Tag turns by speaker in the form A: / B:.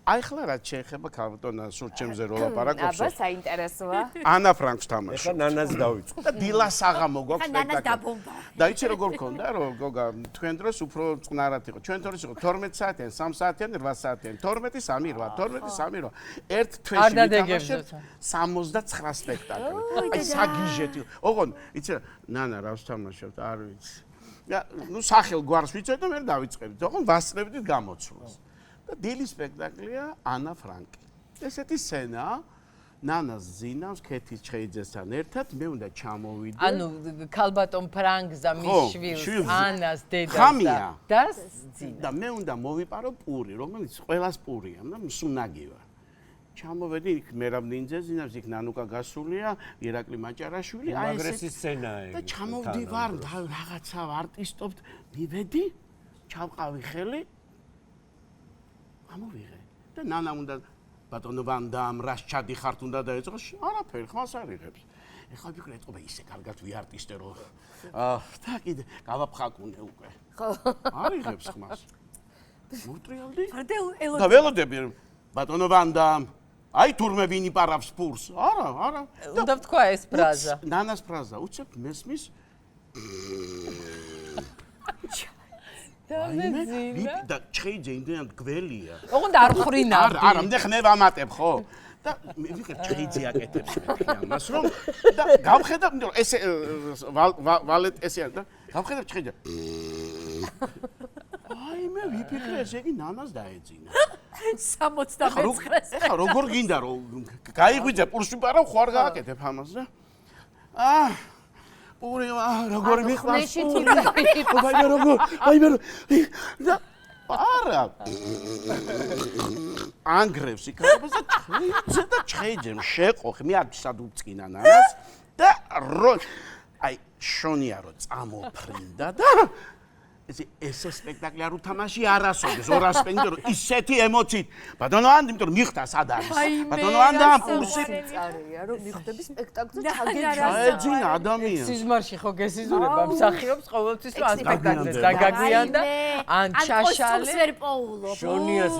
A: აი ხლა რაც შეეხება ქალბატონა სურჩემზე რო ლაპარაკობს.
B: აბა საინტერესოა.
A: ანა ფრანკს თამაშობს.
C: ეხლა ნანას დავიწყო.
A: და დილას საღამო გვაქვს
B: ნანას დაბომბა.
A: და იცი როგორ ქონდა რომ გოგა თქვენ დროს უფრო წყნარად იყო. ჩვენ დროს იყო 12 საათიან, 3 საათიან, 8 საათიან, 12, 3, 8, 12, 3, 8. ერთ თვეში ვიტამაშებთ 69 სპექტაკლი. აი საგიჟეთი. ოღონ იცი ნანა რას თამაშობთ, არ ვიცი. და ნუ სახელ გვარს ვიცოდე და მე დავიწყებდი. ოღონ ვასწრებდით გამოცვლას. და დილის სპექტაკლია ანა ფრანკი. ესეთი სცენაა. ნანას ზინავს ქეთის ჩხეიძესთან ერთად, მე უნდა ჩამოვიდე.
D: ანუ ქალბატონ ფრანკს და მის შვილს, ანას დედას
A: ხამია.
D: და
A: და მე უნდა მოვიპარო პური, რომელიც ყველას პურია და მსუნაგი ვარ. ჩამოვედი იქ მერაბნინძე ზინავს, იქ ნანუკა გასულია, ირაკლი მაჭარაშვილი,
C: აი ესეთი სცენაა.
A: და ჩამოვდივარ რაღაცა არტისტობთ, მივედი, ჩავყავი ხელი. ამოვიღე. და ნანა უნდა ბატონო ვანდამ რას ჩადიხართ უნდა დაეწყოს? არაფერი, ხმას არ იღებს. ეხლა ვიქნე ეთყობა ისე კარგად ვიარტისტე რომ და კიდე გავაფხაკუნე უკვე.
B: ხო.
A: არ იღებს ხმას. მოვტრიალდი?
B: და
A: და ველოდები ბატონო ვანდამ აი თურმე ვინ იპარავს პურს? არა.
D: უნდა ვთქვა ეს ფრაზა.
A: ნანას ფრაზა, უცებ მესმის და ჩხეიძე იმდენად გველია.
D: ოღონდ არ ხრინავდი.
A: არა, მე ხნე ვამატებ ხო? და მე ვიღებ ჩხეიძე აკეთებს ამას რომ და გავხედავ, ესე ვალეთ ესე და გავხედავ ჩხეიძე. აი მე ვიფიქრე ესე იგი ნანას დაეძინა.
B: 69-ს.
A: ეხლა როგორ გინდა რომ გაიღვიძე პურს ვიპარავ ხო არ გააკეთებ ამას და პური როგორ მიყვარს აი მე და არა ანგრევს იქნებას და ჩხეიძემ შეყო მე არ სად უწყინა ნანას და აი შონია რომ წამოფრინდა და ეს სპექტაკლი არ უთამაში არასოდეს 200 სპექტაკლი რომ ისეთი ემოციით ბატონო ანდი იმიტომ რომ მიხვდა სად არის ბატონო ანდა ამ პურსი
B: წარია რომ მიხვდები სპექტაკლზე
A: ჩაეძინა ადამიანს
D: სიზმარში ხო გესიზურება მსახიობს ყოველთვის რომ ამ სპექტაკლზე დაგაგვიან და ან ჩაშალე
B: ვერ პოულობ
C: შონიას